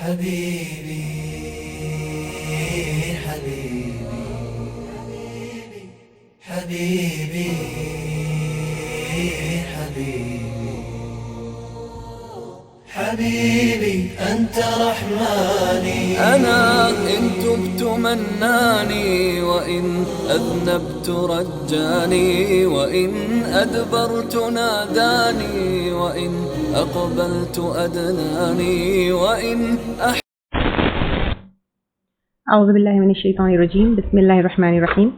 حبيبي حبيبي حبيبي حبيبي حبيبي أنت رحماني أنا إن تبت مناني وإن أذنبت رجاني وإن أدبرت ناداني وإن أقبلت أدناني وإن أعوذ بالله من الشيطان الرجيم. بسم الله الرحمن الرحيم.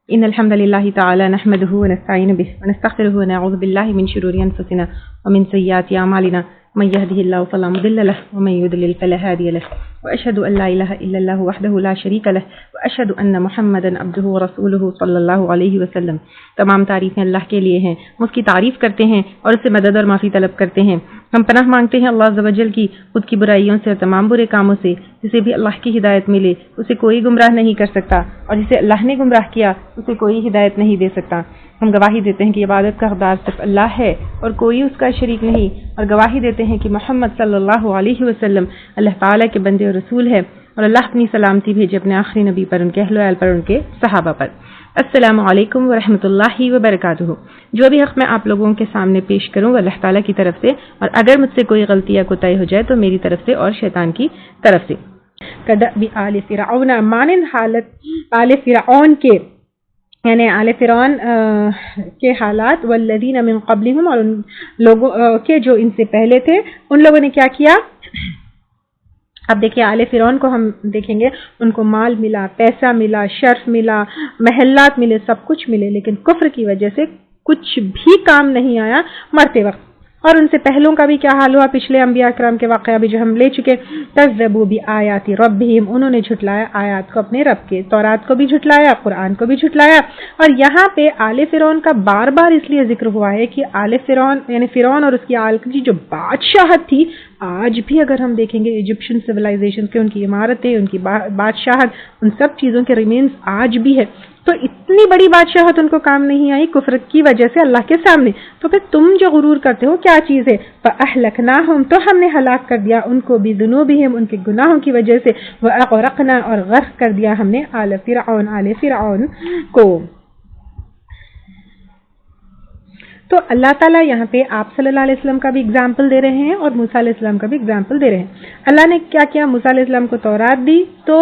إن الحمد لله تعالى نحمده ونستعين به ونستغفره ونعوذ بالله من شرور أنفسنا ومن سيئات أعمالنا من يهده الله فلا مضل له ومن يضلل فلا هادي له وأشهد أن لا إله إلا الله وحده لا شريك له وأشهد أن محمدا عبده ورسوله صلی اللہ علیہ وسلم. تمام تعریفیں اللہ کے لیے ہیں، ہم اس کی تعریف کرتے ہیں اور اس سے مدد اور معافی طلب کرتے ہیں. ہم پناہ مانگتے ہیں اللہ عز و جل کی خود کی برائیوں سے اور تمام برے کاموں سے. جسے بھی اللہ کی ہدایت ملے اسے کوئی گمراہ نہیں کر سکتا، اور جسے اللہ نے گمراہ کیا اسے کوئی ہدایت نہیں دے سکتا. ہم گواہی دیتے ہیں کہ عبادت کا حقدار صرف اللہ ہے اور کوئی اس کا شریک نہیں، اور گواہی دیتے ہیں کہ محمد صلی اللہ علیہ وسلم اللہ تعالیٰ کے بندے اور رسول ہے، اور اللہ اپنی سلامتی بھیجے اپنے آخری نبی پر، ان کے اہل و عیال پر، ان کے صحابہ پر. السلام علیکم ورحمۃ اللہ وبرکاتہ. جو بھی حق میں آپ لوگوں کے سامنے پیش کروں وہ اللہ تعالیٰ کی طرف سے، اور اگر مجھ سے کوئی غلطی یا کوتاہی ہو جائے تو میری طرف سے اور شیطان کی طرف سے. کدأب آل فرعون، مانند حالت آل فرعون کے، یعنی آل فرعون کے حالات، والذین من قبلہم، اور ان لوگوں کے جو ان سے پہلے تھے، ان لوگوں نے کیا کیا. اب دیکھیں آل فرعون کو ہم دیکھیں گے، ان کو مال ملا، پیسہ ملا، شرف ملا، محلات ملے، سب کچھ ملے، لیکن کفر کی وجہ سے کچھ بھی کام نہیں آیا مرتے وقت. اور ان سے پہلوں کا بھی کیا حال ہوا، پچھلے انبیاء کرام کے واقعہ بھی جو ہم لے چکے. کذبوا بآیات ربہم، انہوں نے جھٹلایا آیات کو اپنے رب کے، تورات کو بھی جھٹلایا، قرآن کو بھی جھٹلایا. اور یہاں پہ آل فرعون کا بار بار اس لیے ذکر ہوا ہے کہ آل فرعون یعنی فرعون اور اس کی آل کی جو بادشاہت تھی، آج بھی اگر ہم دیکھیں گے ایجپشن سویلائزیشن کے، ان کی عمارتیں، ان کی بادشاہت، ان سب چیزوں کے ریمینز آج بھی ہے. تو اتنی بڑی بادشاہت ان کو کام نہیں آئی کفر کی وجہ سے اللہ کے سامنے. تو پھر تم جو غرور کرتے ہو کیا چیز ہے؟ فَأَهْلَكْنَاهُمْ، تو ہم نے ہلاک کر دیا ان کو، بِذُنُوبِهِمْ، ان کے گناہوں کی وجہ سے، وَأَغْرَقْنَا، اور غرق کر دیا ہم نے آل فرعون کو. تو اللہ تعالیٰ یہاں پہ آپ صلی اللہ علیہ وسلم کا بھی اگزامپل دے رہے ہیں اور موسیٰ علیہ السلام کا بھی اگزامپل دے رہے ہیں. اللہ نے کیا کیا، موسیٰ علیہ السلام کو تورات دی تو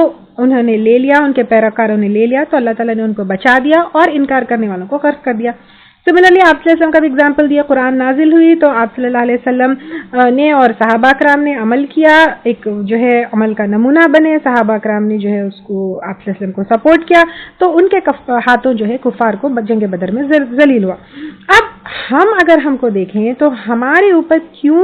انہوں نے لے لیا، ان کے پیروکاروں نے لے لیا، تو اللہ تعالیٰ نے ان کو بچا دیا اور انکار کرنے والوں کو غرق کر دیا. سملرلی آپ صلی اللہ علیہ وسلم کا بھی اگزامپل دیا. قرآن نازل ہوئی تو آپ صلی اللہ علیہ وسلم نے اور صحابہ کرام نے عمل کیا، ایک جو ہے عمل کا نمونہ بنے. صحابہ کرام نے جو ہے اس کو آپ صلی اللہ علیہ وسلم کو سپورٹ کیا، تو ان کے ہاتھوں جو ہے کفار کو جنگ بدر میں ذلیل ہوا. اب ہم کو دیکھیں تو ہمارے اوپر کیوں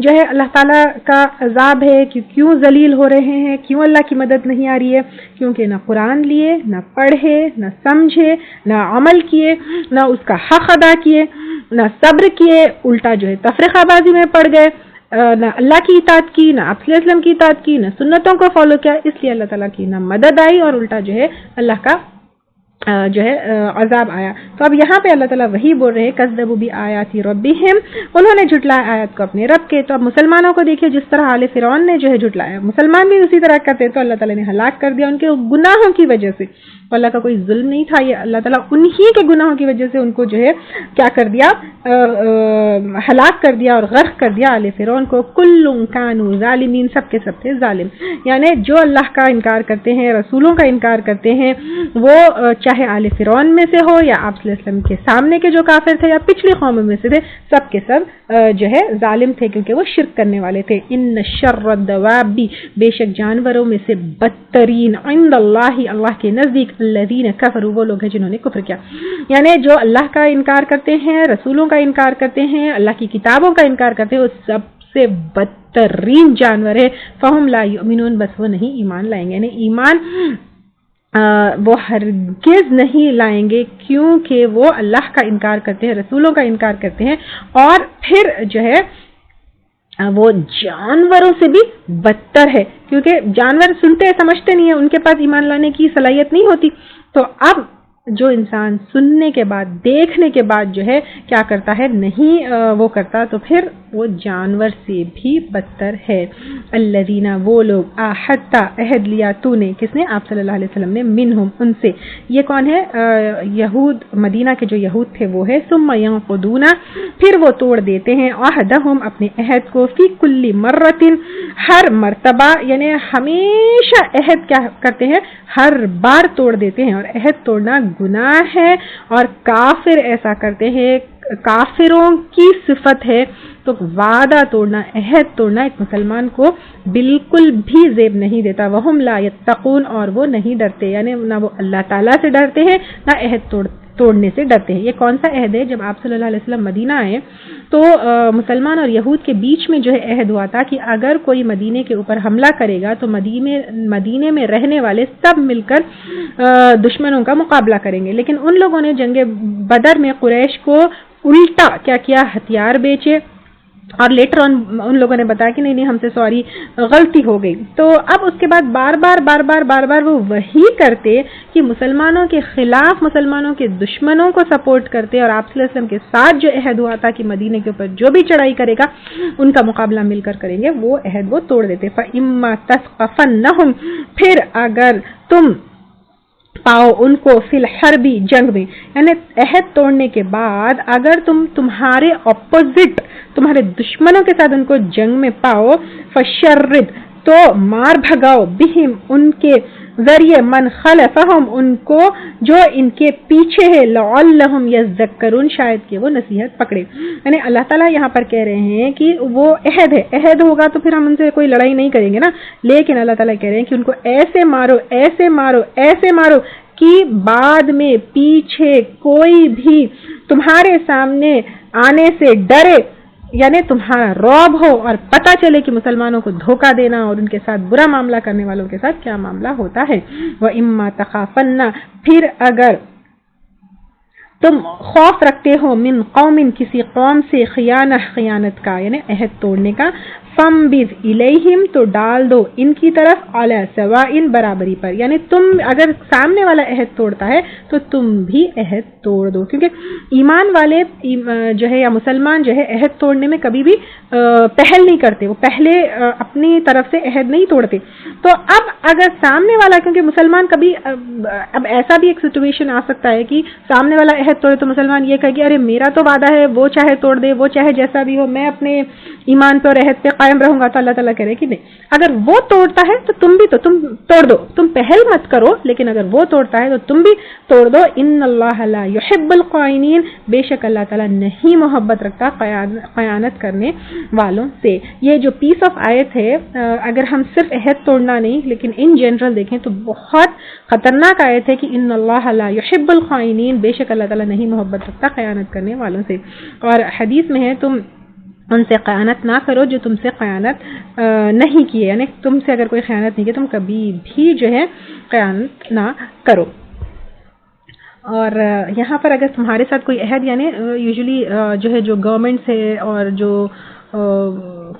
جو ہے اللہ تعالیٰ کا عذاب ہے، کیوں ذلیل ہو رہے ہیں، کیوں اللہ کی مدد نہیں آ رہی ہے؟ کیونکہ نہ قرآن لیے، نہ پڑھے، نہ سمجھے، نہ عمل کیے، نہ اس کا حق ادا کیے، نہ صبر کیے، الٹا جو ہے تفریقہ بازی میں پڑ گئے، نہ اللہ کی اطاعت کی، نہ آپ صلی اللہ علیہ وسلم کی اطاعت کی، نہ سنتوں کو فالو کیا. اس لیے اللہ تعالیٰ کی نہ مدد آئی اور الٹا جو ہے اللہ کا جو ہے عذاب آیا. تو اب یہاں پہ اللہ تعالیٰ وہی بول رہے ہیں، کذبوا بآیات ربہم، انہوں نے جھٹلایا آیات کو اپنے رب کے. تو اب مسلمانوں کو دیکھیے جس طرح آل فرعون نے جو ہے جھٹلایا، مسلمان بھی اسی طرح کرتے، تو اللہ تعالیٰ نے ہلاک کر دیا ان کے گناہوں کی وجہ سے. اللہ کا کوئی ظلم نہیں تھا، یہ اللہ تعالیٰ انہی کے گناہوں کی وجہ سے ان کو جو ہے کیا کر دیا، ہلاک کر دیا اور غرق کر دیا آل فرعون کو. کل کانوا ظالمین، سب کے سب تھے ظالم. یعنی جو اللہ کا انکار کرتے ہیں، رسولوں کا انکار کرتے ہیں، وہ چاہے آل فرعون میں سے ہو یا آپ صلی اللہ علیہ وسلم کے سامنے کے جو کافر تھے یا پچھلی قوموں میں سے تھے، سب کے سب جو ہے ظالم تھے، کیونکہ وہ شرک کرنے والے تھے. ان شر الدواب، بے شک جانوروں میں سے بدترین، عند اللہ، اللہ کے نزدیک، الذین کفروا، وہ لوگ ہیں جنہوں نے کفر کیا. یعنی جو اللہ کا انکار کرتے ہیں، رسولوں کا انکار کرتے ہیں، اللہ کی کتابوں کا انکار کرتے ہیں، وہ سب سے بدترین جانور ہے. فہم لا یؤمنون، بس وہ نہیں ایمان لائیں گے. یعنی ایمان وہ ہرگز نہیں لائیں گے، کیونکہ وہ اللہ کا انکار کرتے ہیں، رسولوں کا انکار کرتے ہیں، اور پھر جو ہے وہ جانوروں سے بھی بدتر ہے، کیونکہ جانور سنتے سمجھتے نہیں ہیں، ان کے پاس ایمان لانے کی صلاحیت نہیں ہوتی. تو اب جو انسان سننے کے بعد دیکھنے کے بعد جو ہے کیا کرتا ہے نہیں وہ کرتا تو پھر وہ جانور سے بھی بدتر ہے. الذین وہ لوگ عاہدت عہد لیا تو نے کس نے آپ صلی اللہ علیہ وسلم نے منہم ان سے. یہ کون ہے؟ یہود مدینہ کے جو یہود تھے وہ ہے. ثم ینقضون پھر وہ توڑ دیتے ہیں عہدہم اپنے عہد کو فی کل مرۃ ہر مرتبہ یعنی ہمیشہ عہد کیا کرتے ہیں ہر بار توڑ دیتے ہیں اور عہد توڑنا گناہ ہے اور کافر ایسا کرتے ہیں کافروں کی صفت ہے. تو وعدہ توڑنا عہد توڑنا ایک مسلمان کو بالکل بھی زیب نہیں دیتا. وہم لا یتقون اور وہ نہیں ڈرتے یعنی نہ وہ اللہ تعالیٰ سے ڈرتے ہیں نہ عہد توڑنے سے ڈرتے ہیں. یہ کون سا عہد ہے؟ جب آپ صلی اللہ علیہ وسلم مدینہ آئے تو مسلمان اور یہود کے بیچ میں جو ہے عہد ہوا تھا کہ اگر کوئی مدینے کے اوپر حملہ کرے گا تو مدینے میں رہنے والے سب مل کر دشمنوں کا مقابلہ کریں گے. لیکن ان لوگوں نے جنگ بدر میں قریش کو الٹا کیا کیا ہتھیار بیچے اور لیٹر ان لوگوں نے بتایا کہ نہیں ہم سے سوری غلطی ہو گئی. تو اب اس کے بعد بار بار وہ وہی کرتے کہ مسلمانوں کے خلاف مسلمانوں کے دشمنوں کو سپورٹ کرتے اور آپ صلی اللہ علیہ وسلم کے ساتھ جو عہد ہوا تھا کہ مدینے کے اوپر جو بھی چڑھائی کرے گا ان کا مقابلہ مل کر کریں گے وہ عہد وہ توڑ دیتے. فَإِمَّا تَثْقَفَنَّهُمْ پھر اگر تم پاؤ ان کو فی الحربی جنگ میں یعنی عہد توڑنے کے بعد اگر تمہارے اپوزٹ تمہارے دشمنوں کے ساتھ ان کو جنگ میں پاؤ فشرد تو مار بھگاؤ بہم ان کے ذریعے من خلفہم ان کو جو ان کے پیچھے ہے لعلہم یذکرون شاید کہ وہ نصیحت پکڑے. یعنی اللہ تعالیٰ یہاں پر کہہ رہے ہیں کہ وہ عہد ہے عہد ہوگا تو پھر ہم ان سے کوئی لڑائی نہیں کریں گے نا لیکن اللہ تعالیٰ کہہ رہے ہیں کہ ان کو ایسے مارو ایسے مارو ایسے مارو کہ بعد میں پیچھے کوئی بھی تمہارے سامنے آنے سے ڈرے یعنی تمہارا رعب ہو اور پتہ چلے کہ مسلمانوں کو دھوکہ دینا اور ان کے ساتھ برا معاملہ کرنے والوں کے ساتھ کیا معاملہ ہوتا ہے. وَإِمَّا تَخَافَنَّ پھر اگر تم خوف رکھتے ہو من قوم کسی قوم سے خیانت کا یعنی عہد توڑنے کا فَانبِذْ إِلَيْهِمْ تو ڈال دو ان کی طرف عَلَى سَوَاءٍ برابری پر یعنی تم اگر سامنے والا عہد توڑتا ہے تو تم بھی عہد توڑ دو کیونکہ ایمان والے جو ہے یا مسلمان جو ہے عہد توڑنے میں کبھی بھی پہل نہیں کرتے وہ پہلے اپنی طرف سے عہد نہیں توڑتے. تو اب اگر سامنے والا کیونکہ مسلمان کبھی اب ایسا بھی ایک سچویشن آ سکتا ہے کہ سامنے والا عہد توڑے تو مسلمان یہ کہے کہ ارے میرا تو وعدہ ہے وہ چاہے توڑ دے وہ چاہے جیسا بھی ہو میں اپنے ایمان پہ اور عہد پہ قائم رہوں گا. تو اللہ تعالیٰ کہہ رہے کہ نہیں اگر وہ توڑتا ہے تو تم بھی تو تم توڑ دو تم پہل مت کرو لیکن اگر وہ توڑتا ہے تو تم بھی توڑ دو. ان اللہ لا یحب الخائنین بے شک اللہ تعالیٰ نہیں محبت رکھتا خیانت کرنے والوں سے. یہ جو پیس آف آیت ہے اگر ہم صرف عہد توڑنا نہیں لیکن ان جنرل دیکھیں تو بہت خطرناک آیت ہے کہ ان اللہ لا یحب الخائنین بے شک اللہ تعالیٰ نہیں محبت رکھتا خیانت کرنے والوں سے. اور حدیث میں ہے تم ان سے خیانت نہ کرو جو تم سے خیانت نہیں کیے یعنی تم سے اگر کوئی خیانت نہیں کی تم کبھی بھی جو ہے خیانت نہ کرو. اور یہاں پر اگر تمہارے ساتھ کوئی عہد یعنی یوزلی جو ہے جو گورنمنٹ سے اور جو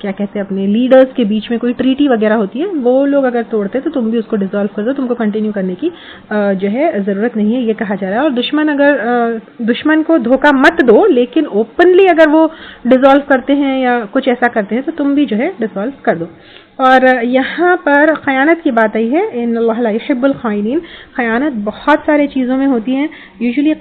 کیا کہتے ہیں اپنے لیڈرز کے بیچ میں کوئی ٹریٹی وغیرہ ہوتی ہے وہ لوگ اگر توڑتے تو تم بھی اس کو ڈیزالو کر دو تم کو کنٹینیو کرنے کی جو ہے ضرورت نہیں ہے یہ کہا جا رہا ہے. اور دشمن کو دھوکہ مت دو لیکن اوپنلی اگر وہ ڈیزالو کرتے ہیں یا کچھ ایسا کرتے ہیں تو تم بھی جو ہے ڈیزالو کر دو. اور یہاں پر خیانت کی بات آئی ہے ان اللہ لا یحب الخائنین. خیانت بہت سارے چیزوں میں ہوتی ہیں. یوزلی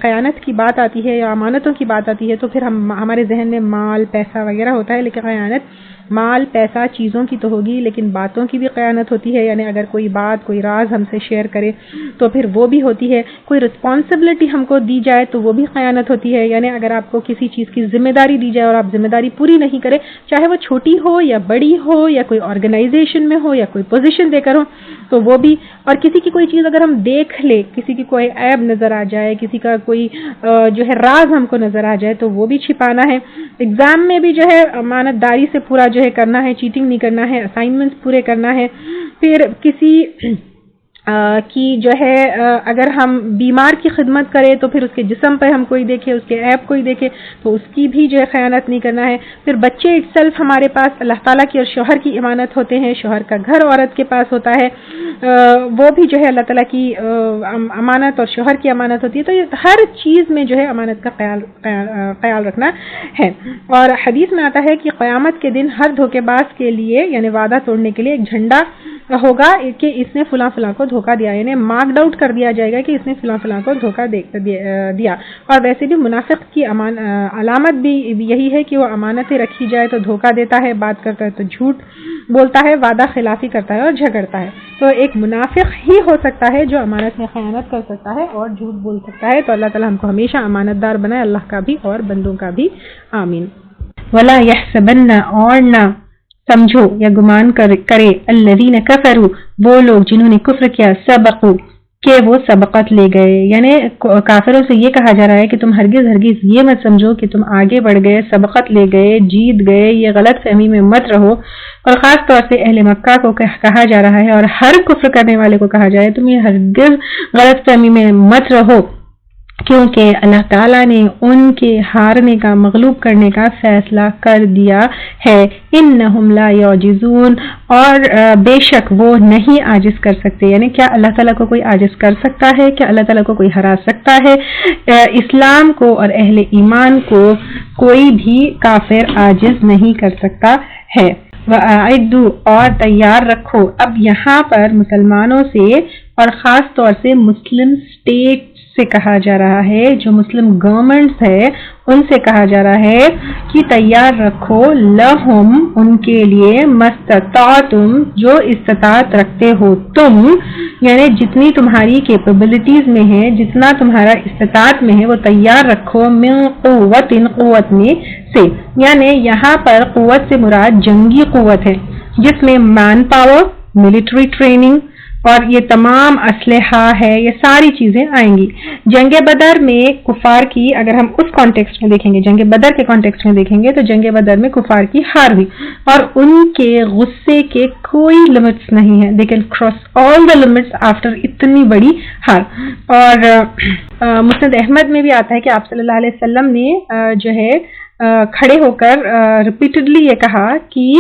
خیانت کی بات آتی ہے یا امانتوں کی بات آتی ہے تو پھر ہمارے ذہن میں مال پیسہ وغیرہ ہوتا ہے لیکن خیانت مال پیسہ چیزوں کی تو ہوگی لیکن باتوں کی بھی خیانت ہوتی ہے. یعنی اگر کوئی بات کوئی راز ہم سے شیئر کرے تو پھر وہ بھی ہوتی ہے. کوئی رسپانسبلٹی ہم کو دی جائے تو وہ بھی خیانت ہوتی ہے. یعنی اگر آپ کو کسی چیز کی ذمہ داری دی جائے اور آپ ذمہ داری پوری نہیں کرے چاہے وہ چھوٹی ہو یا بڑی ہو یا کوئی آرگنائزیشن میں ہو یا کوئی پوزیشن دے کر ہو تو وہ بھی. اور کسی کی کوئی چیز اگر ہم دیکھ لے کسی کی کوئی عیب نظر آ جائے کسی کا کوئی جو ہے راز ہم کو نظر آ جائے تو وہ بھی چھپانا ہے. ایگزام میں بھی جو ہے امانت داری سے پورا جو ہے کرنا ہے چیٹنگ نہیں کرنا ہے اسائنمنٹس پورے کرنا ہے. پھر کسی کہ جو ہے اگر ہم بیمار کی خدمت کریں تو پھر اس کے جسم پہ ہم کوئی دیکھے، اس کے عیب کوئی دیکھے تو اس کی بھی جو ہے خیانت نہیں کرنا ہے۔ پھر بچے اٹسیلف ہمارے پاس اللہ تعالیٰ کی اور شوہر کی امانت ہوتے ہیں، شوہر کا گھر عورت کے پاس ہوتا ہے، وہ بھی جو ہے اللہ تعالیٰ کی امانت اور شوہر کی امانت ہوتی ہے۔ تو یہ ہر چیز میں جو ہے امانت کا خیال رکھنا ہے۔ اور حدیث میں آتا ہے کہ قیامت کے دن ہر دھوکے باز کے لیے یعنی وعدہ توڑنے کے لیے ایک جھنڈا ہوگا کہ اس نے فلاں فلاں کو دھوکہ دیا، یعنی مارکڈ آؤٹ کر دیا جائے گا کہ اس نے فلاں فلاں کو دھوکہ دیا۔ اور ویسے بھی منافق کی علامت بھی یہی ہے کہ وہ امانتیں رکھی جائے تو دھوکہ دیتا ہے، بات کرتا ہے تو جھوٹ بولتا ہے، وعدہ خلافی کرتا ہے اور جھگڑتا ہے۔ تو ایک منافق ہی ہو سکتا ہے جو امانت میں خیانت کر سکتا ہے اور جھوٹ بول سکتا ہے۔ تو اللہ تعالیٰ ہم کو ہمیشہ امانت دار بنائے، اللہ کا بھی اور بندوں کا بھی، آمین۔ وَلَا يَحْسَبَنَّ، اور نہ سمجھو یا گمان کرے الذین کفروا، وہ لوگ جنہوں نے کفر کیا، سبقوا، کہ وہ سبقت لے گئے، یعنی کافروں سے یہ کہا جا رہا ہے کہ تم ہرگز یہ مت سمجھو کہ تم آگے بڑھ گئے، سبقت لے گئے، جیت گئے، یہ غلط فہمی میں مت رہو۔ اور خاص طور سے اہل مکہ کو کہا جا رہا ہے اور ہر کفر کرنے والے کو کہا جائے تم یہ ہرگز غلط فہمی میں مت رہو، کیونکہ اللہ تعالیٰ نے ان کے ہارنے کا، مغلوب کرنے کا فیصلہ کر دیا ہے۔ انہم لا یعجزون، اور بے شک وہ نہیں عاجز کر سکتے، یعنی کیا اللہ تعالیٰ کو کوئی عاجز کر سکتا ہے؟ کیا اللہ تعالیٰ کو کوئی ہرا سکتا ہے؟ اسلام کو اور اہل ایمان کو کوئی بھی کافر عاجز نہیں کر سکتا ہے۔ وَأَعِدُّوا، اور تیار رکھو۔ اب یہاں پر مسلمانوں سے اور خاص طور سے مسلم اسٹیٹ سے کہا جا رہا ہے، جو مسلم گورنمنٹس ہے ان سے کہا جا رہا ہے کہ تیار رکھو لہم، ان کے لیے، مستطاعتم، جو استطاعت رکھتے ہو تم، یعنی جتنی تمہاری کیپیبلٹیز میں ہے، جتنا تمہارا استطاعت میں ہے وہ تیار رکھو، من قوت، قوت میں سے، یعنی یہاں پر قوت سے مراد جنگی قوت ہے جس میں مین پاور، ملٹری ٹریننگ اور یہ تمام اسلحہ ہے، یہ ساری چیزیں آئیں گی۔ جنگ بدر میں کفار کی، اگر ہم اس کانٹیکسٹ میں دیکھیں گے، جنگ بدر کے کانٹیکسٹ میں دیکھیں گے تو جنگ بدر میں کفار کی ہار ہوئی اور ان کے غصے کے کوئی لمٹس نہیں ہیں، they can cross all the limits after اتنی بڑی ہار۔ اور مسند احمد میں بھی آتا ہے کہ آپ صلی اللہ علیہ وسلم نے جو ہے کھڑے ہو کر ریپیٹڈلی یہ کہا کہ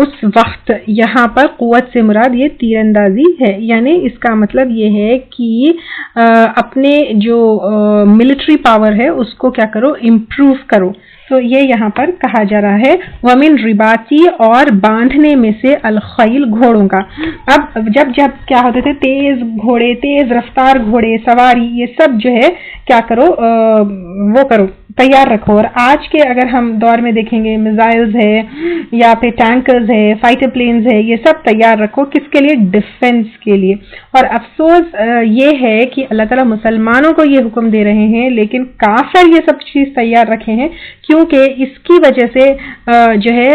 اس وقت یہاں پر قوت سے مراد یہ تیر اندازی ہے، یعنی اس کا مطلب یہ ہے کہ اپنے جو ملٹری پاور ہے اس کو کیا کرو، امپروو کرو۔ تو یہ یہاں پر کہا جا رہا ہے وَمِن رِبَاطِ، اور باندھنے میں سے، الخیل، گھوڑوں کا۔ اب جب کیا ہوتے تھے، تیز گھوڑے، تیز رفتار گھوڑے، سواری، یہ سب جو ہے کیا کرو، وہ کرو، تیار رکھو۔ اور آج کے اگر ہم دور میں دیکھیں گے، میزائلز ہے یا پھر ٹینکرز ہے، فائٹر پلینز ہے، یہ سب تیار رکھو، کس کے لیے؟ ڈیفنس کے لیے۔ اور افسوس یہ ہے کہ اللہ تعالیٰ مسلمانوں کو یہ حکم دے رہے ہیں لیکن کافر یہ سب چیز تیار رکھے ہیں، کیونکہ اس کی وجہ سے جو ہے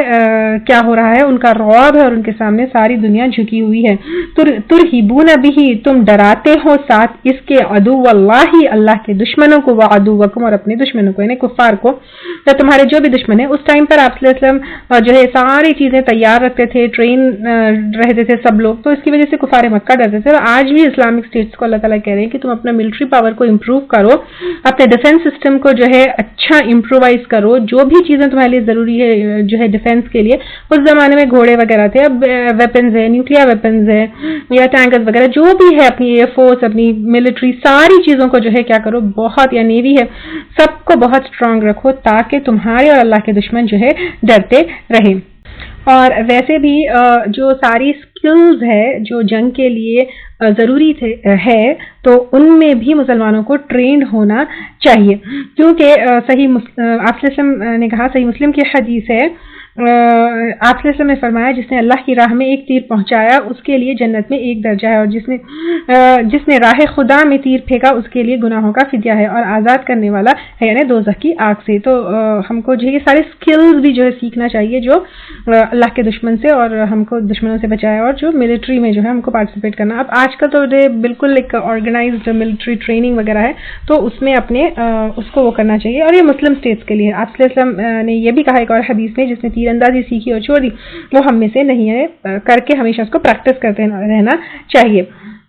کیا ہو رہا ہے، ان کا رعب ہے اور ان کے سامنے ساری دنیا جھکی ہوئی ہے۔ ترہبون بہ، تم ڈراتے ہو ساتھ اس کے، عدو اللہ، اللہ کے دشمنوں کو، وعدوکم، اور اپنے دشمنوں کو، یعنی کفار کو، تو تمہارے جو بھی دشمن ہیں۔ اس ٹائم پر آپ صلی اللہ علیہ وسلم جو ہے ساری چیزیں تیار رکھتے تھے، ٹرین رہتے تھے سب لوگ، تو اس کی وجہ سے کفار مکہ ڈرتے تھے۔ اور آج بھی اسلامک اسٹیٹس کو اللہ تعالیٰ کہہ رہے ہیں کہ تم اپنا ملٹری پاور کو امپروو کرو، اپنے ڈیفنس سسٹم کو جو ہے اچھا امپرووائز کرو، جو بھی چیزیں تمہارے لیے ضروری ہے جو ہے ڈیفنس کے لیے۔ اس زمانے میں گھوڑے وغیرہ تھے، اب ویپنز ہے، نیوکلیئر ویپنز ہے یا ٹینکرز وغیرہ، جو بھی ہے، اپنی ایئر فورس، اپنی ملٹری، ساری چیزوں کو جو ہے کیا کرو، بہت، یا نیوی ہے، سب کو بہت اسٹرانگ رکھو تاکہ تمہارے اور اللہ کے دشمن جو ہے ڈرتے رہیں۔ اور ویسے بھی جو ساری سکلز ہے جو جنگ کے لیے ضروری ہے، تو ان میں بھی مسلمانوں کو ٹرینڈ ہونا چاہیے، کیونکہ آپ صلی اللہ علیہ وسلم نے کہا، صحیح مسلم کی حدیث ہے، آپ صلی اللہ علیہ وسلم نے فرمایا جس نے اللہ کی راہ میں ایک تیر پہنچایا اس کے لیے جنت میں ایک درجہ ہے، اور جس نے راہ خدا میں تیر پھینکا اس کے لیے گناہوں کا فدیہ ہے، اور آزاد کرنے والا ہے یعنی دوزخ کی آگ سے۔ تو ہم کو جو ہے یہ سارے سکلز بھی جو ہے سیکھنا چاہیے جو اللہ کے دشمن سے اور ہم کو دشمنوں سے بچائے، اور جو ملٹری میں جو ہے ہم کو پارٹیسپیٹ کرنا۔ اب آج کل تو بالکل ایک آرگنائزڈ ملٹری ٹریننگ وغیرہ ہے، تو اس میں اپنے اس کو وہ کرنا چاہیے، اور یہ مسلم اسٹیٹس کے لیے۔ آپ صلی اللہ علیہ وسلم نے یہ بھی کہا ایک اور حدیث میں، جس نے تیر تیر اندازی سیکھی اور چھوڑ دی، وہ ہم میں سے نہیں ہے، کر کے ہمیشہ اس کو پریکٹس کرتے رہنا چاہیے.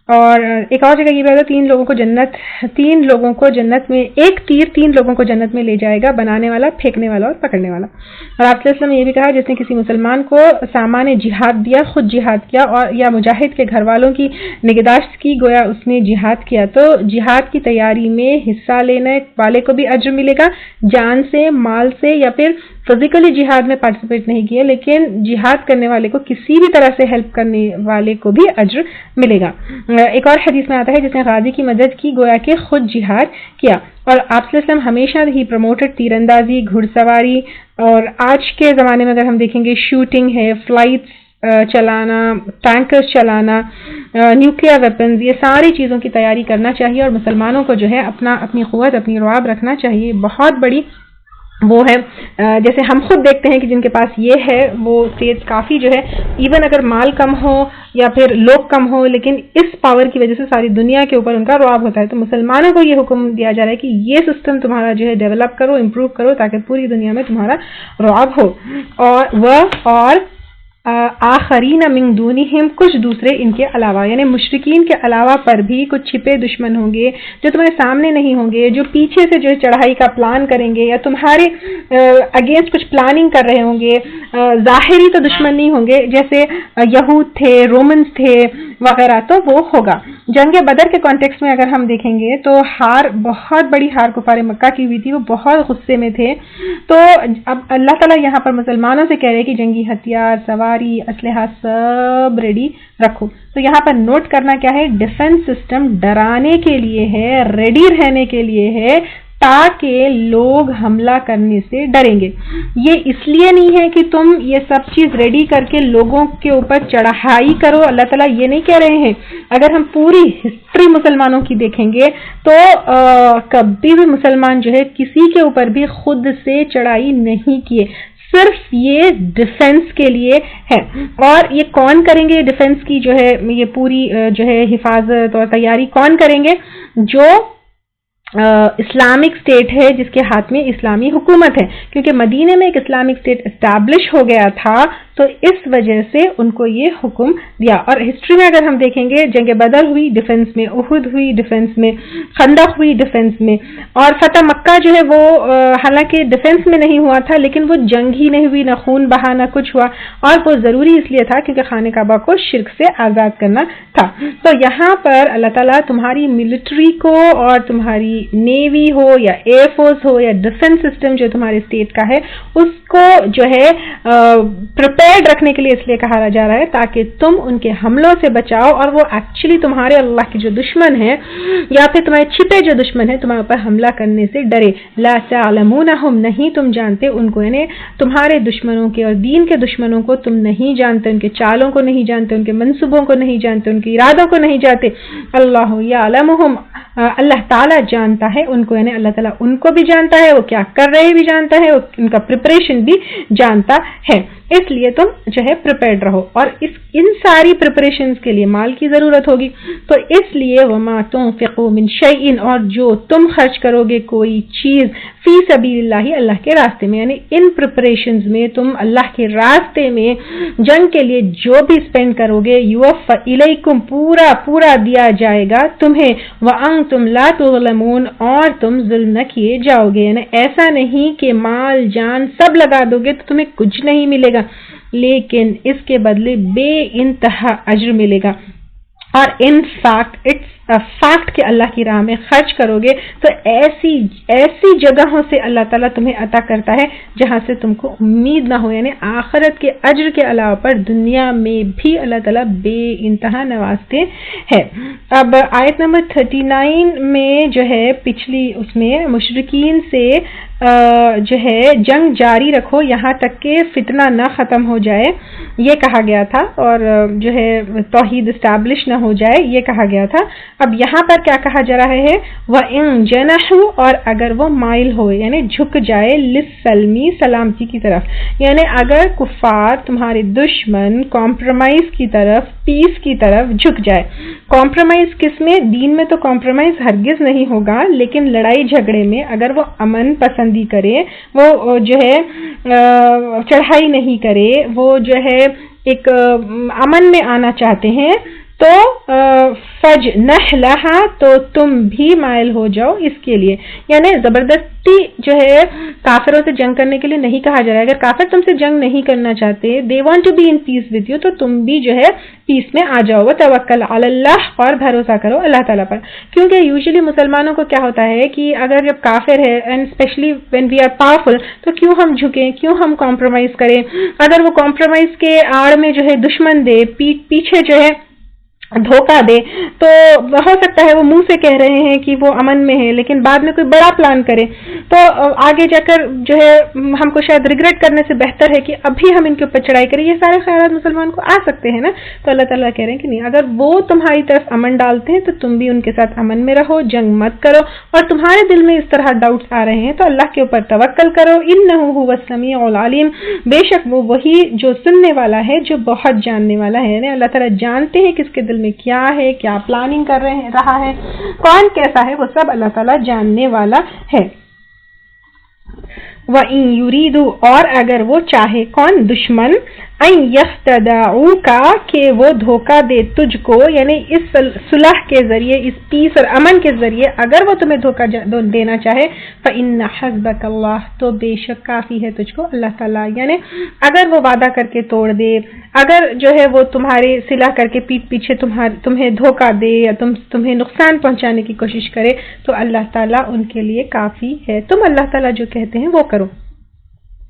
اور ایک اور جگہ یہ بھی ہے، تین لوگوں کو جنت میں، ایک تیر 3 لوگوں کو جنت میں لے جائے گا، بنانے والا، پھینکنے والا اور پکڑنے والا. اور آپ صلی اللہ علیہ وسلم نے یہ بھی کہا، جس نے کسی مسلمان کو سامان جہاد دیا، خود جہاد کیا، اور یا مجاہد کے گھر والوں کی نگہداشت کی، گویا اس نے جہاد کیا، تو جہاد کی تیاری میں حصہ لینے والے کو بھی اجر ملے گا، جان سے، مال سے، یا پھر فزیکلی جہاد میں پارٹیسپیٹ نہیں کیا لیکن جہاد کرنے والے کو کسی بھی طرح سے ہیلپ کرنے والے کو بھی اجر ملے گا. ایک اور حدیث میں آتا ہے، جس نے غازی کی مدد کی، گویا کہ خود جہاد کیا. اور آپ صلی اللہ علیہ وسلم ہمیشہ ہی پروموٹڈ تیر اندازی، گھڑ سواری، اور آج کے زمانے میں اگر ہم دیکھیں گے شوٹنگ ہے، فلائٹس چلانا، ٹینکرز چلانا، نیوکلیئر ویپنز، یہ ساری چیزوں کی تیاری کرنا چاہیے. اور مسلمانوں کو جو ہے اپنی قوت، اپنی رعب رکھنا چاہیے. بہت بڑی وہ ہے، جیسے ہم خود دیکھتے ہیں کہ جن کے پاس یہ ہے وہ اسٹیٹس کافی جو ہے، ایون اگر مال کم ہو یا پھر لوگ کم ہو، لیکن اس پاور کی وجہ سے ساری دنیا کے اوپر ان کا رعب ہوتا ہے. تو مسلمانوں کو یہ حکم دیا جا رہا ہے کہ یہ سسٹم تمہارا جو ہے ڈیولپ کرو، امپروو کرو، تاکہ پوری دنیا میں تمہارا رعب ہو. اور آخرین من دونہم، کچھ دوسرے ان کے علاوہ، یعنی مشرکین کے علاوہ پر بھی کچھ چھپے دشمن ہوں گے جو تمہارے سامنے نہیں ہوں گے، جو پیچھے سے جو چڑھائی کا پلان کریں گے یا تمہارے اگینسٹ کچھ پلاننگ کر رہے ہوں گے. ظاہری تو دشمن نہیں ہوں گے، جیسے یہود تھے، رومنز تھے وغیرہ، تو وہ ہوگا. جنگ بدر کے کانٹیکس میں اگر ہم دیکھیں گے تو بہت بڑی ہار کفار مکہ کی ہوئی تھی، وہ بہت غصے میں تھے. تو اب اللہ تعالیٰ یہاں پر مسلمانوں سے کہہ رہے کہ جنگی ہتھیار، سواری، اسلحہ سب ریڈی رکھو. تو یہاں پر نوٹ کرنا کیا ہے، ڈیفنس سسٹم ڈرانے کے لیے ہے، ریڈی رہنے کے لیے ہے، تاکہ لوگ حملہ کرنے سے ڈریں گے. یہ اس لیے نہیں ہے کہ تم یہ سب چیز ریڈی کر کے لوگوں کے اوپر چڑھائی کرو. اللہ تعالیٰ یہ نہیں کہہ رہے ہیں. اگر ہم پوری ہسٹری مسلمانوں کی دیکھیں گے تو کبھی بھی مسلمان جو ہے کسی کے اوپر بھی خود سے چڑھائی نہیں کیے، صرف یہ ڈیفنس کے لیے ہے. اور یہ کون کریں گے ڈیفنس کی جو ہے یہ پوری جو ہے حفاظت اور تیاری کون کریں گے؟ جو اسلامک اسٹیٹ ہے، جس کے ہاتھ میں اسلامی حکومت ہے. کیونکہ مدینے میں ایک اسلامک اسٹیٹ اسٹیبلش ہو گیا تھا، تو اس وجہ سے ان کو یہ حکم دیا. اور ہسٹری میں اگر ہم دیکھیں گے، جنگ بدر ہوئی ڈیفنس میں، احد ہوئی ڈیفنس میں، خندق ہوئی ڈیفنس میں، اور فتح مکہ جو ہے وہ حالانکہ ڈیفنس میں نہیں ہوا تھا لیکن وہ جنگ ہی نہیں ہوئی، نہ خون بہا نہ کچھ ہوا، اور وہ ضروری اس لیے تھا کیونکہ خانہ کعبہ کو شرک سے آزاد کرنا تھا. تو یہاں پر اللہ تعالیٰ تمہاری ملٹری کو اور تمہاری نیوی ہو یا ایئر فورس ہو یا ڈیفنس سسٹم جو تمہارے اسٹیٹ کا ہے، اس کو جو ہے رکھنے کے لیے اس لیے کہا جا رہا ہے تاکہ تم ان کے حملوں سے بچاؤ، اور وہ ایکچولی تمہارے اللہ کے جو دشمن ہیں یا پھر تمہارے چھپے جو دشمن ہیں تمہارے اوپر حملہ کرنے سے ڈرے. لا تعلمونہم، نہیں تم جانتے ان کو، یعنی تمہارے دشمنوں کے اور دین کے دشمنوں کو تم نہیں جانتے، ان کے چالوں کو نہیں جانتے، ان کے منصوبوں کو نہیں جانتے، ان کے ارادوں کو نہیں جانتے. اللہ یعلمہم، اللہ تعالیٰ جانتا ہے ان کو، یعنی اللہ تعالیٰ ان کو بھی جانتا ہے، وہ کیا کر رہے بھی جانتا ہے، ان کا پریپریشن بھی جانتا ہے. اس لیے تم جو ہے پریپیئرڈ رہو، اور ان ساری پریپریشنز کے لیے مال کی ضرورت ہوگی. تو اس لیے وما تنفقوا من شیء، اور جو تم خرچ کرو گے کوئی چیز فی سبیل اللہ، اللہ کے راستے میں، یعنی ان پریپریشنز میں تم اللہ کے راستے میں جنگ کے لیے جو بھی اسپینڈ کرو گے، یوفی الیکم، پورا دیا جائے گا تمہیں، وانتم لا تظلمون، اور تم ظلم نہ کیے جاؤ گے. یعنی ایسا نہیں کہ مال جان سب لگا دو گے تو تمہیں کچھ نہیں ملے گا، لیکن اس کے بدلے بے انتہا اجر ملے گا. اور ان فیکٹ اٹس فیکٹ کہ اللہ کی راہ میں خرچ کرو گے تو ایسی جگہوں سے اللہ تعالیٰ تمہیں عطا کرتا ہے جہاں سے تم کو امید نہ ہو، یعنی آخرت کے اجر کے علاوہ پر دنیا میں بھی اللہ تعالیٰ بے انتہا نوازتے ہیں. اب آیت نمبر 39 میں جو ہے پچھلی اس میں مشرکین سے جو ہے جنگ جاری رکھو یہاں تک کہ فتنہ نہ ختم ہو جائے، یہ کہا گیا تھا، اور جو ہے توحید اسٹیبلش نہ ہو جائے، یہ کہا گیا تھا. اب یہاں پر کیا کہا جا رہا ہے، وَإِن جَنَحُوا، اور اگر وہ مائل ہوئے یعنی جھک جائے، لِلسَّلْمِ، سلامتی کی طرف، یعنی اگر کفار تمہارے دشمن کمپرومائز کی طرف، پیس کی طرف جھک جائے. کمپرومائز کس میں؟ دین میں تو کمپرومائز ہرگز نہیں ہوگا، لیکن لڑائی جھگڑے میں اگر وہ امن پسند بندی کرے، وہ جو ہے چڑھائی نہیں کرے، وہ جو ہے ایک امن میں آنا چاہتے ہیں، تو فجنح لہا، تو تم بھی مائل ہو جاؤ اس کے لیے. یعنی زبردستی جو ہے کافروں سے جنگ کرنے کے لیے نہیں کہا جا رہا ہے. اگر کافر تم سے جنگ نہیں کرنا چاہتے، they want to be in peace with you، تو تم بھی جو ہے پیس میں آ جاؤ. وتوکل علی اللہ، اور بھروسہ کرو اللہ تعالیٰ پر. کیونکہ یوزلی مسلمانوں کو کیا ہوتا ہے کہ اگر جب کافر ہے، and especially when we are powerful, تو کیوں ہم جھکیں، کیوں ہم کمپرومائز کریں. اگر وہ کمپرومائز کے آڑ میں جو ہے دشمن دے، پیچھے جو ہے دھوکہ دے، تو ہو سکتا ہے وہ منہ سے کہہ رہے ہیں کہ وہ امن میں ہے، لیکن بعد میں کوئی بڑا پلان کرے تو آگے جا کر جو ہے ہم کو شاید ریگریٹ کرنے سے بہتر ہے کہ ابھی ہم ان کے اوپر چڑھائی کریں. یہ سارے خیالات مسلمان کو آ سکتے ہیں نا. تو اللہ تعالیٰ کہہ رہے ہیں کہ نہیں، اگر وہ تمہاری طرف امن ڈالتے ہیں تو تم بھی ان کے ساتھ امن میں رہو، جنگ مت کرو. اور تمہارے دل میں اس طرح ڈاؤٹس آ رہے ہیں تو اللہ کے اوپر توکل کرو. انہ هو السمیع العلیم، بے شک وہ وہی جو سننے والا ہے، جو بہت جاننے والا ہے. یعنی اللہ تعالیٰ جانتے ہیں کس کے دل میں کیا ہے، کیا پلاننگ کر رہا ہے، کون کیسا ہے، وہ سب اللہ تعالیٰ جاننے والا ہے. وَإِن يُرِيدُوا، اور اگر وہ چاہے کون، دشمن، ان يَخْتَدَعُوكَ، کہ وہ دھوکہ دے تجھ کو، یعنی اس صلح کے ذریعے، اس پیس اور امن کے ذریعے اگر وہ تمہیں دھوکہ دینا چاہے، فَإِنَّ حَسْبَكَ اللَّهُ، تو بے شک کافی ہے تجھ کو اللہ تعالیٰ. یعنی اگر وہ وعدہ کر کے توڑ دے، اگر جو ہے وہ تمہارے صلح کر کے پیٹ پیچھے تمہیں دھوکہ دے یا تمہیں نقصان پہنچانے کی کوشش کرے، تو اللہ تعالیٰ ان کے لیے کافی ہے. تم اللہ تعالیٰ جو کہتے ہیں وہ کرو.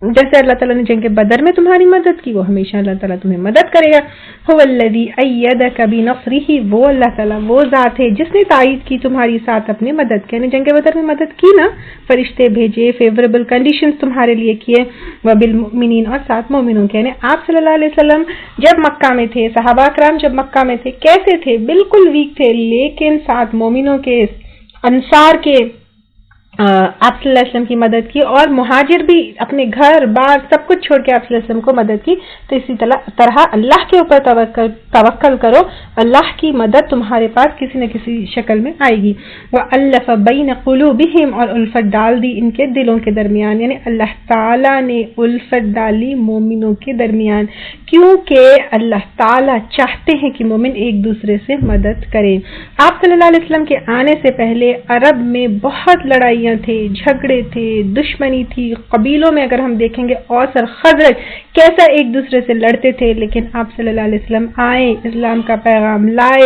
جیسے اللہ تعالیٰ نے جنگ بدر میں تمہاری مدد کی، وہ ہمیشہ اللہ تعالیٰ تمہیں مدد کرے گا. هو الذی ایدک بنصرہ، وہ اللہ تعالیٰ وہ ذات ہے جس نے تائید کی تمہاری ساتھ اپنے مدد کے. یعنی جنگ بدر میں مدد کی نا، فرشتے بھیجے، فیوریبل کنڈیشنز تمہارے لیے کیے. وبالمؤمنین، اور ساتھ مومنوں کے. یعنی آپ صلی اللہ علیہ وسلم جب مکہ میں تھے، صحابہ کرام جب مکہ میں تھے، کیسے تھے؟ بالکل ویک تھے، لیکن ساتھ مومنوں کے، انصار کے آپ صلی اللہ علیہ وسلم کی مدد کی، اور مہاجر بھی اپنے گھر بار سب کچھ چھوڑ کے آپ صلی اللہ علیہ وسلم کو مدد کی. تو اسی طرح اللہ کے اوپر توکل کرو، اللہ کی مدد تمہارے پاس کسی نہ کسی شکل میں آئے گی. وَأَلَّفَ بَيْنَ قُلُوبِهِمْ، اور الفت ڈال دی ان کے دلوں کے درمیان. یعنی اللہ تعالیٰ نے الفت ڈالی مومنوں کے درمیان، کیونکہ اللہ تعالیٰ چاہتے ہیں کہ مومن ایک دوسرے سے مدد کریں. آپ صلی اللہ علیہ وسلم کے آنے سے پہلے عرب میں بہت لڑائیاں تھے، جھگڑے تھے، دشمنی تھی. قبیلوں میں اگر ہم دیکھیں گے، اوس اور خزرج کیسا ایک دوسرے سے لڑتے تھے، لیکن آپ صلی اللہ علیہ وسلم آئے، اسلام کا پیغام لائے،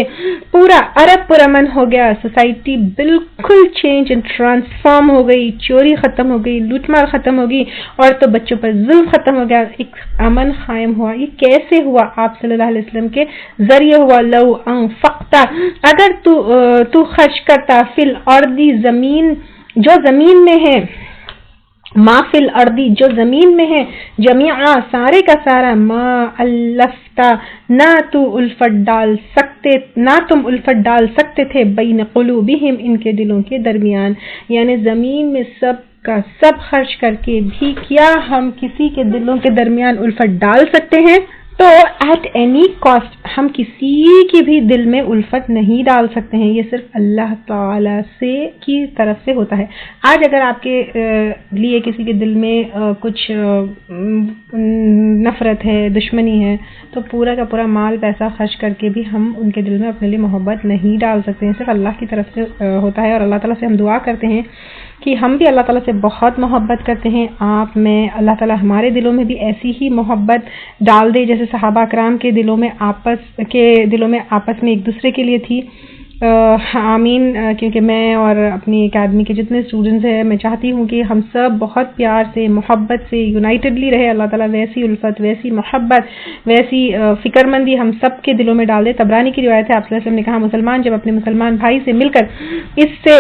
پورا عرب پرامن ہو گیا. سوسائٹی بالکل چینج اینڈ ٹرانسفارم ہو گئی، چوری ختم ہو گئی، لوٹ مار ختم ہو گئی، اور تو بچوں پر ظلم ختم ہو گیا، ایک امن قائم ہوا. یہ کیسے ہوا؟ آپ صلی اللہ علیہ وسلم کے ذریعے ہوا. لو انفقت، اگر تو خرچ کرتا، فی الارض، زمین، جو زمین میں ہے، ما فی الارض، جو زمین میں ہے، جمیعا، سارے کا سارا، ما الفتا، نہ تم الفت ڈال سکتے تھے، بین قلوبہم، ان کے دلوں کے درمیان. یعنی زمین میں سب کا سب خرچ کر کے بھی کیا ہم کسی کے دلوں کے درمیان الفت ڈال سکتے ہیں؟ تو ایٹ اینی کاسٹ ہم کسی کی بھی دل میں الفت نہیں ڈال سکتے ہیں. یہ صرف اللہ تعالیٰ کی طرف سے ہوتا ہے. آج اگر آپ کے لیے کسی کے دل میں کچھ نفرت ہے، دشمنی ہے، تو پورا کا پورا مال پیسہ خرچ کر کے بھی ہم ان کے دل میں اپنے لیے محبت نہیں ڈال سکتے ہیں. صرف اللہ کی طرف سے ہوتا ہے. اور اللہ تعالیٰ سے ہم دعا کرتے ہیں کہ ہم بھی اللہ تعالیٰ سے بہت محبت کرتے ہیں. آپ میں اللہ تعالیٰ ہمارے دلوں میں بھی ایسی ہی محبت ڈال دے جیسے صحابہ کرام کے دلوں میں آپس میں ایک دوسرے کے لیے تھی. آمین. کیونکہ میں اور اپنی اکیڈمی کے جتنے اسٹوڈنٹس ہیں، میں چاہتی ہوں کہ ہم سب بہت پیار سے، محبت سے، یونائٹڈلی رہے. اللہ تعالیٰ ویسی الفت، ویسی محبت، ویسی فکر مندی ہم سب کے دلوں میں ڈال دے. طبرانی کی روایت ہے، آپ صلی اللہ علیہ وسلم نے کہا، مسلمان جب اپنے مسلمان بھائی سے مل کر اس سے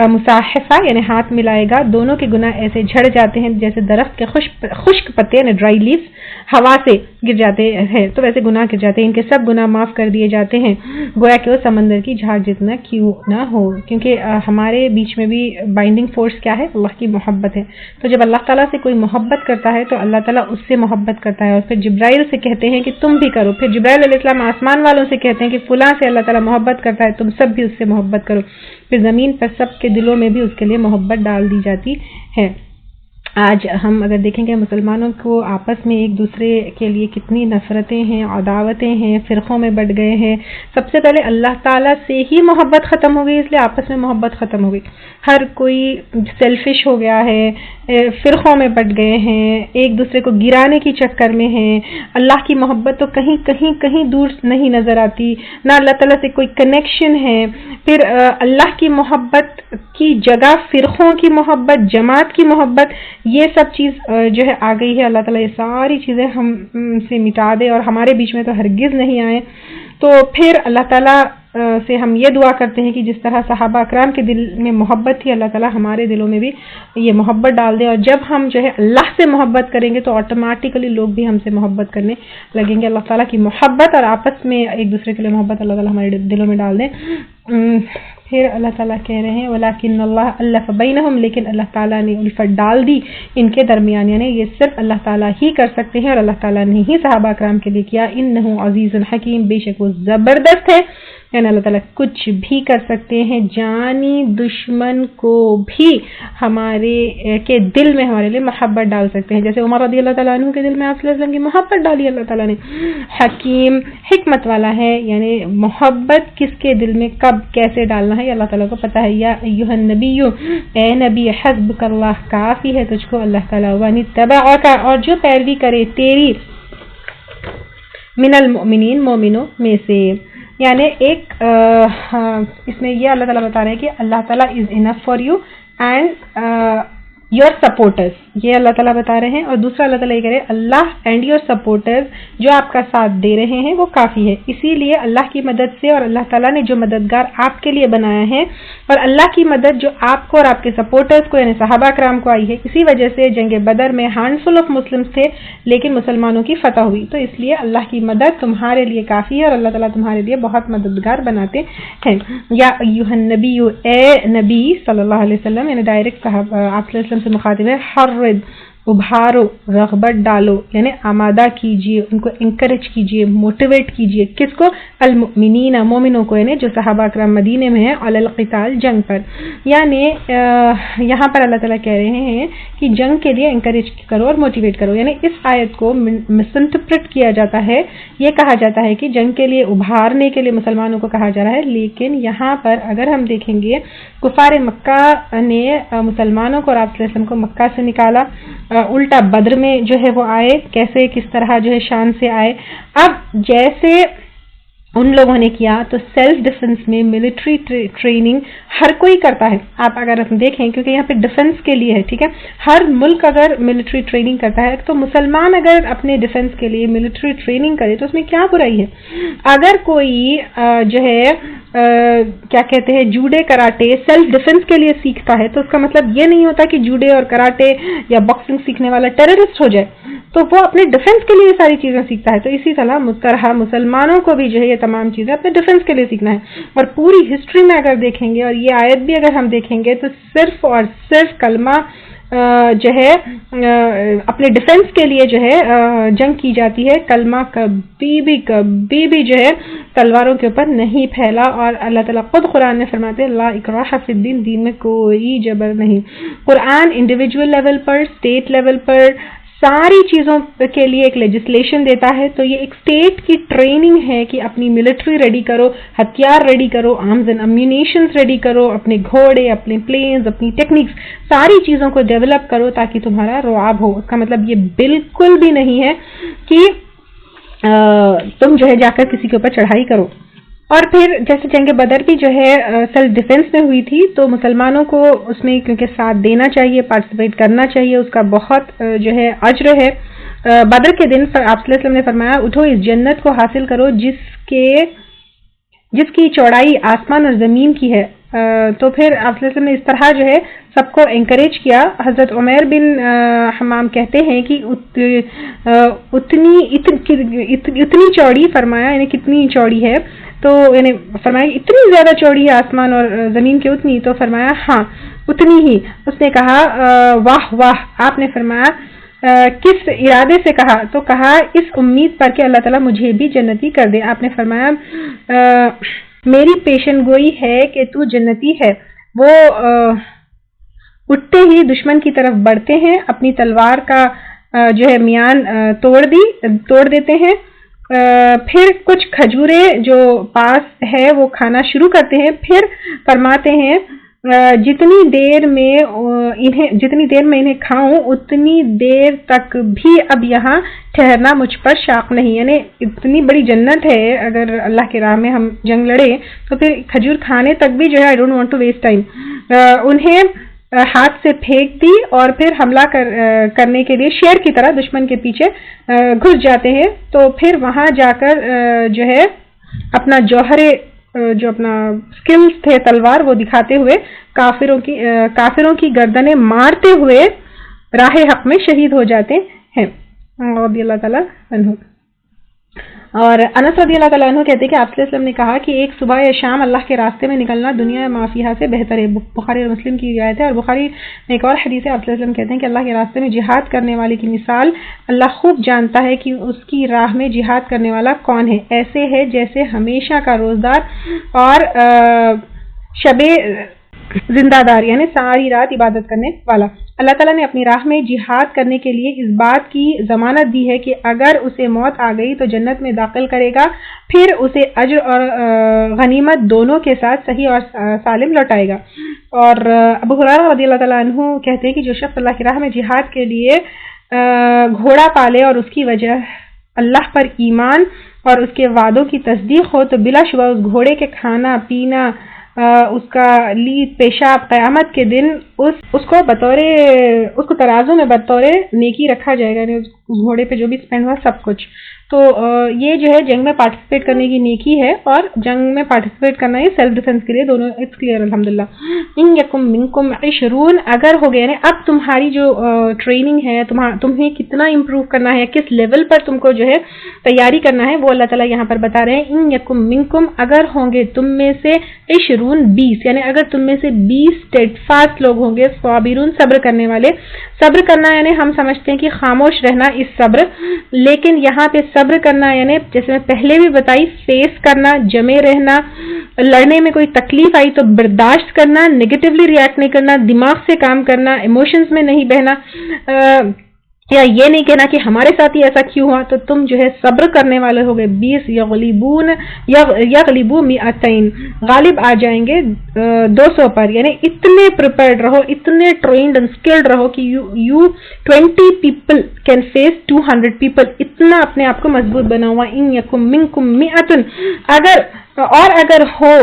مصاحفہ یعنی ہاتھ ملائے گا، دونوں کے گناہ ایسے جھڑ جاتے ہیں جیسے درخت کے خشک پتے یعنی ڈرائی لیوز ہوا سے گر جاتے ہیں، تو ویسے گناہ گر جاتے ہیں. ان کے سب گناہ معاف کر دیے جاتے ہیں، گویا کہ وہ سمندر کی جھاگ جتنا کیوں نہ ہو. کیونکہ ہمارے بیچ میں بھی بائنڈنگ فورس کیا ہے؟ اللہ کی محبت ہے. تو جب اللہ تعالیٰ سے کوئی محبت کرتا ہے تو اللہ تعالیٰ اس سے محبت کرتا ہے. اور پھر جبرائیل سے کہتے ہیں کہ تم بھی کرو. پھر جبرائیل علیہ السلام آسمان والوں سے کہتے ہیں کہ فلاں سے اللہ تعالیٰ محبت کرتا ہے، تم سب بھی اس سے محبت کرو. پھر زمین پر سب کے دلوں میں بھی اس کے لیے محبت ڈال دی جاتی ہے. آج ہم اگر دیکھیں گے مسلمانوں کو آپس میں ایک دوسرے کے لیے کتنی نفرتیں ہیں، عداوتیں ہیں، فرقوں میں بٹ گئے ہیں. سب سے پہلے اللہ تعالیٰ سے ہی محبت ختم ہو گئی، اس لیے آپس میں محبت ختم ہو گئی. ہر کوئی سیلفش ہو گیا ہے، فرقوں میں بٹ گئے ہیں، ایک دوسرے کو گرانے کی چکر میں ہیں. اللہ کی محبت تو کہیں کہیں کہیں دور نہیں نظر آتی، نہ اللہ تعالیٰ سے کوئی کنیکشن ہے. پھر اللہ کی محبت کی جگہ فرقوں کی محبت، جماعت کی محبت، یہ سب چیز جو ہے آ گئی ہے. اللہ تعالیٰ یہ ساری چیزیں ہم سے مٹا دے اور ہمارے بیچ میں تو ہرگز نہیں آئے. تو پھر اللہ تعالیٰ سے ہم یہ دعا کرتے ہیں کہ جس طرح صحابہ اکرام کے دل میں محبت تھی، اللہ تعالیٰ ہمارے دلوں میں بھی یہ محبت ڈال دے. اور جب ہم جو ہے اللہ سے محبت کریں گے تو آٹومیٹیکلی لوگ بھی ہم سے محبت کرنے لگیں گے. اللہ تعالیٰ کی محبت اور آپس میں ایک دوسرے کے لیے محبت اللہ تعالیٰ ہمارے دلوں میں ڈال دیں. پھر اللہ تعالیٰ کہہ رہے ہیں وَلَٰكِنَّ اللَّهَ أَلَّفَ بَيْنَهُمْ، لیکن اللہ تعالیٰ نے الفت ڈال دی ان کے درمیان، یعنی یہ صرف اللہ تعالیٰ ہی کر سکتے ہیں اور اللہ تعالیٰ نے ہی صحابہ اکرام کے لیے کیا. إِنَّهُ عَزِيزٌ حَكِيمٌ، بے شک وہ زبردست ہے، یعنی اللہ تعالیٰ کچھ بھی کر سکتے ہیں. جانی دشمن کو بھی ہمارے کے دل میں ہمارے لیے محبت ڈال سکتے ہیں، جیسے عمر رضی اللہ تعالیٰ عنہ کے دل میں آپ صلی اللہ علیہ وسلم کی محبت ڈالی اللہ تعالیٰ نے. حکیم، حکمت والا ہے، یعنی محبت کس کے دل میں کب کیسے ڈالنا ہے یہ اللہ تعالیٰ کو پتہ ہے. یا ایھا النبی، اے نبی، حسبک اللہ، کافی ہے تجھ کو اللہ تعالیٰ. وَمَنِ اتَّبَعَکَ، اور جو پیروی کرے تیری، من المؤمنین، مومنوں میں سے. یعنی ایک اس میں یہ اللہ تعالیٰ بتا رہے ہیں کہ اللہ تعالیٰ is enough for you and your supporters, یہ اللہ تعالیٰ بتا رہے ہیں. اور دوسرا اللہ تعالیٰ یہ کہہ رہے ہیں اللہ اینڈ یور سپورٹرز، جو آپ کا ساتھ دے رہے ہیں وہ کافی ہے. اسی لیے اللہ کی مدد سے، اور اللہ تعالیٰ نے جو مددگار آپ کے لیے بنایا ہے، اور اللہ کی مدد جو آپ کو اور آپ کے سپورٹرز کو یعنی صحابہ کرام کو آئی ہے، اسی وجہ سے جنگ بدر میں ہینڈفل آف مسلمز تھے لیکن مسلمانوں کی فتح ہوئی. تو اس لیے اللہ کی مدد تمہارے لیے کافی ہے اور اللہ تعالیٰ تمہارے لیے بہت مددگار بناتے ہیں. یا ایھا النبی، اے نبی صلی اللہ علیہ وسلم، یعنی ڈائریکٹ آپ صلی اللہ علیہ وسلم سے مخاطب ہے. حرد، ابھارو، رغبت ڈالو، یعنی آمادہ کیجئے، ان کو انکریج کیجئے، موٹیویٹ کیجئے. کس کو؟ المؤمنین، مومنوں کو، یعنی جو صحابہ کرام مدینے میں ہیں، علی القتال، جنگ پر. یعنی یہاں پر اللہ تعالیٰ کہہ رہے ہیں کہ جنگ کے لیے انکریج کرو اور موٹیویٹ کرو. یعنی اس آیت کو مس انٹرپریٹ کیا جاتا ہے، یہ کہا جاتا ہے کہ جنگ کے لیے ابھارنے کے لیے مسلمانوں کو کہا جا رہا ہے. لیکن یہاں پر اگر ہم دیکھیں گے کفار مکہ نے مسلمانوں کو اور آپ صلی اللہ علیہ وسلم کو مکہ سے نکالا، الٹا بدر میں جو ہے وہ آئے، کیسے کس طرح جو ہے شان سے آئے. اب جیسے ان لوگوں نے کیا تو سیلف ڈیفنس میں ملٹری ٹریننگ ہر کوئی کرتا ہے. آپ اگر دیکھیں کیونکہ یہاں پہ ڈیفنس کے لیے ہے، ٹھیک ہے، ہر ملک اگر ملٹری ٹریننگ کرتا ہے تو مسلمان اگر اپنے ڈیفنس کے لیے ملٹری ٹریننگ کرے تو اس میں کیا برائی ہے؟ اگر کوئی جو ہے کیا کہتے ہیں جوڈے کراٹے سیلف ڈیفنس کے لیے سیکھتا ہے تو اس کا مطلب یہ نہیں ہوتا کہ جوڈے اور کراٹے یا باکسنگ سیکھنے والا ٹیررسٹ ہو جائے، تو وہ اپنے ڈیفنس کے لیے ساری چیزیں سیکھتا ہے. تو اسی طرح مسلمانوں کو بھی جو ہے یہ تمام چیزیں اپنے ڈیفنس کے لیے سیکھنا ہے. اور پوری ہسٹری میں اگر دیکھیں گے اور یہ آیت بھی اگر ہم دیکھیں گے تو صرف اور صرف کلمہ جو ہے اپنے ڈیفنس کے لیے جو ہے جنگ کی جاتی ہے. کلمہ کبھی بھی جو ہے تلواروں کے اوپر نہیں پھیلا. اور اللہ تعالیٰ خود قرآن میں فرماتے لا اکراہ فی الدین، دین میں کوئی جبر نہیں. قرآن انڈیویجول لیول پر، اسٹیٹ لیول پر ساری چیزوں کے لیے ایک لیجسلیشن دیتا ہے. تو یہ ایک اسٹیٹ کی ٹریننگ ہے کہ اپنی ملٹری ریڈی کرو، ہتھیار ریڈی کرو، آرمز اینڈ امیونیشنز ریڈی کرو، اپنے گھوڑے، اپنے پلینز، اپنی ٹیکنیکس، ساری چیزوں کو ڈیولپ کرو تاکہ تمہارا رعب ہو. اس کا مطلب یہ بالکل بھی نہیں ہے کہ تم جو ہے جا کر کسی کے اوپر چڑھائی کرو. اور پھر جیسے جنگ بدر بھی جو ہے سیلف ڈیفنس میں ہوئی تھی تو مسلمانوں کو اس میں کیونکہ ساتھ دینا چاہیے، پارٹیسپیٹ کرنا چاہیے، اس کا بہت جو ہے اجر ہے. بدر کے دن آپ صلی اللہ علیہ وسلم نے فرمایا اٹھو اس جنت کو حاصل کرو جس کی چوڑائی آسمان اور زمین کی ہے. تو پھر آپ صلی اللہ علیہ وسلم نے اس طرح جو ہے سب کو انکریج کیا. حضرت عمیر بن حمام کہتے ہیں کہ اتنی چوڑی فرمایا، یعنی کتنی چوڑی ہے، تو یعنی فرمایا اتنی زیادہ چوڑی ہے آسمان اور زمین کی اتنی، تو فرمایا ہاں اتنی ہی. اس نے کہا واہ واہ. آپ نے فرمایا کس ارادے سے کہا؟ تو کہا اس امید پر کہ اللہ تعالیٰ مجھے بھی جنتی کر دے. آپ نے فرمایا میری پیشن گوئی ہے کہ تو جنتی ہے. وہ اٹھتے ہی دشمن کی طرف بڑھتے ہیں، اپنی تلوار کا جو ہے میان توڑ دیتے ہیں، پھر کچھ کھجورے جو پاس ہے وہ کھانا شروع کرتے ہیں، پھر فرماتے ہیں جتنی دیر میں انہیں کھاؤں اتنی دیر تک بھی اب یہاں ٹھہرنا مجھ پر شاق نہیں. یعنی اتنی بڑی جنت ہے، اگر اللہ کے راہ میں ہم جنگ لڑے تو پھر کھجور کھانے تک بھی جو ہے I don't want to waste time. انہیں ہاتھ سے پھینک دی اور پھر حملہ کرنے کے لیے شیر کی طرح دشمن کے پیچھے گھس جاتے ہیں. تو پھر وہاں جا کر جو ہے اپنا جو اپنا سکلز تھے تلوار وہ دکھاتے ہوئے کافروں کی گردنیں مارتے ہوئے راہ حق میں شہید ہو جاتے ہیں رضی اللہ تعالیٰ عنہ. اور انس رضی اللہ تعالیٰ عنہ کہتے ہیں کہ آپ صلی اللہ علیہ وسلم نے کہا کہ ایک صبح یا شام اللہ کے راستے میں نکلنا دنیا مافیہ سے بہتر ہے. بخاری اور مسلم کی روایت ہے. اور بخاری میں ایک اور حدیث ہے، آپ صلی اللہ علیہ وسلم کہتے ہیں کہ اللہ کے راستے میں جہاد کرنے والے کی مثال اللہ خوب جانتا ہے کہ اس کی راہ میں جہاد کرنے والا کون ہے. ایسے ہے جیسے ہمیشہ کا روزدار اور شب زندہ دار، یعنی ساری رات عبادت کرنے والا. اللہ تعالیٰ نے اپنی راہ میں جہاد کرنے کے لیے اس بات کی ضمانت دی ہے کہ اگر اسے موت آ گئی تو جنت میں داخل کرے گا، پھر اسے اجر اور غنیمت دونوں کے ساتھ صحیح اور سالم لوٹائے گا. اور ابو ہریرہ رضی اللہ تعالیٰ عنہ کہتے ہیں کہ جو شخص اللہ کی راہ میں جہاد کے لیے گھوڑا پالے اور اس کی وجہ اللہ پر ایمان اور اس کے وعدوں کی تصدیق ہو تو بلا شبہ اس گھوڑے کے کھانا پینا، اس کا لید پیشاب قیامت کے دن اس کو ترازو میں بطور نیکی رکھا جائے گا. یعنی اس گھوڑے پہ جو بھی اسپینڈ ہوا سب کچھ. تو یہ جو ہے جنگ میں پارٹیسپیٹ کرنے کی نیکی ہے، اور جنگ میں پارٹیسپیٹ کرنا ہے سیلف ڈیفense کے لیے، دونوں اٹس کلیئر الحمدللہ. ان یکم منکم 20 اگر ہو گئے، یعنی اب تمہاری جو ٹریننگ ہے تمہیں کتنا امپروو کرنا ہے، کس لیول پر تم کو جو ہے تیاری کرنا ہے، وہ اللہ تعالیٰ یہاں پر بتا رہے ہیں. ان یکم منکم اگر ہوں گے تم میں سے 20 یعنی اگر تم میں سے 20 اسٹیڈفاسٹ لوگ ہوں گے، صابرون صبر کرنے والے. صبر کرنا یعنی ہم سمجھتے ہیں کہ خاموش رہنا اس صبر، لیکن یہاں پہ صبر کرنا یعنی جیسے میں پہلے بھی بتائی فیس کرنا، جمے رہنا، لڑنے میں کوئی تکلیف آئی تو برداشت کرنا، نیگیٹولی ریاکٹ نہیں کرنا، دماغ سے کام کرنا، ایموشنز میں نہیں بہنا، یا یہ نہیں کہنا کہ ہمارے ساتھ ہی ایسا کیوں ہوا. تو تم جو ہے صبر کرنے والے ہو گئے. 20 یغلبو 200 غالب آ جائیں گے 200 پر. یعنی اتنے پریپیئرڈ رہو، اتنے ٹرینڈ اینڈ اسکلڈ رہو کہ you 20 people can face 200 people. اتنا اپنے آپ کو مضبوط بنا ہوا. ان یکم منکم 100 اگر ہو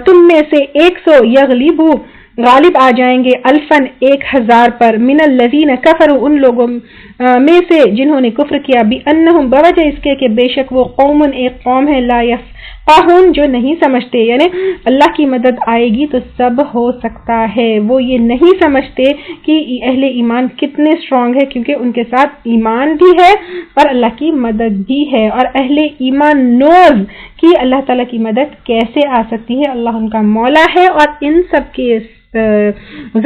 تم میں سے 100 یغلبو غالب آ جائیں گے 1000 پر. من الذین کفروا ان لوگوں میں سے جنہوں نے کفر کیا، بانہم بوجہ اس کے بے شک وہ قوم ایک قوم ہے، لا یفقہون جو نہیں سمجھتے. یعنی اللہ کی مدد آئے گی تو سب ہو سکتا ہے. وہ یہ نہیں سمجھتے کہ اہل ایمان کتنے اسٹرانگ ہے، کیونکہ ان کے ساتھ ایمان بھی ہے اور اللہ کی مدد بھی ہے. اور اہل ایمان نوز کہ اللہ تعالیٰ کی مدد کیسے آ سکتی ہے. اللہ ان کا مولا ہے اور ان سب کے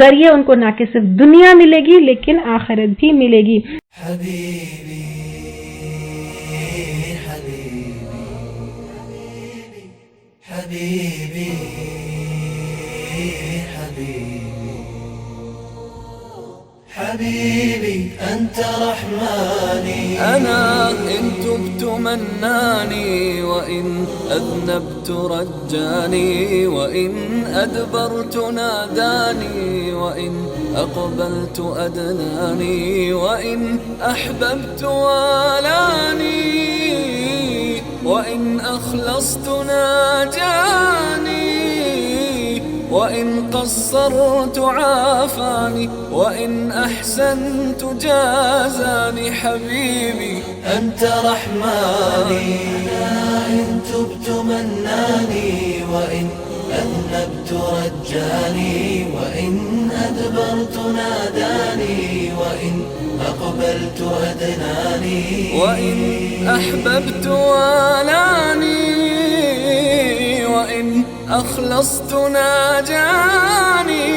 ذریعے ان کو نہ کہ صرف دنیا ملے گی لیکن آخرت بھی ملے گی. حبیبی حبیبی حبیبی انت رحمانی أنا إن تبت مناني وإن أذنبت رجاني وإن أدبرت ناداني وإن أقبلت أدناني وإن أحببت والاني وإن أخلصت ناجاني وإن قصرت عافاني وإن أحسنت جازاني. حبيبي أنت رحماني إن تبت مناني وإن أذنبت رجاني وإن أدبرت ناداني وإن أقبلت أدناني وإن أحببت والاني وإن أخلصت ناجاني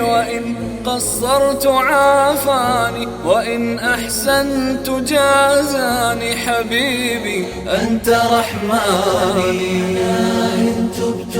وإن قصرت عافاني وإن أحسنت جازاني. حبيبي أنت رحماني إن تبت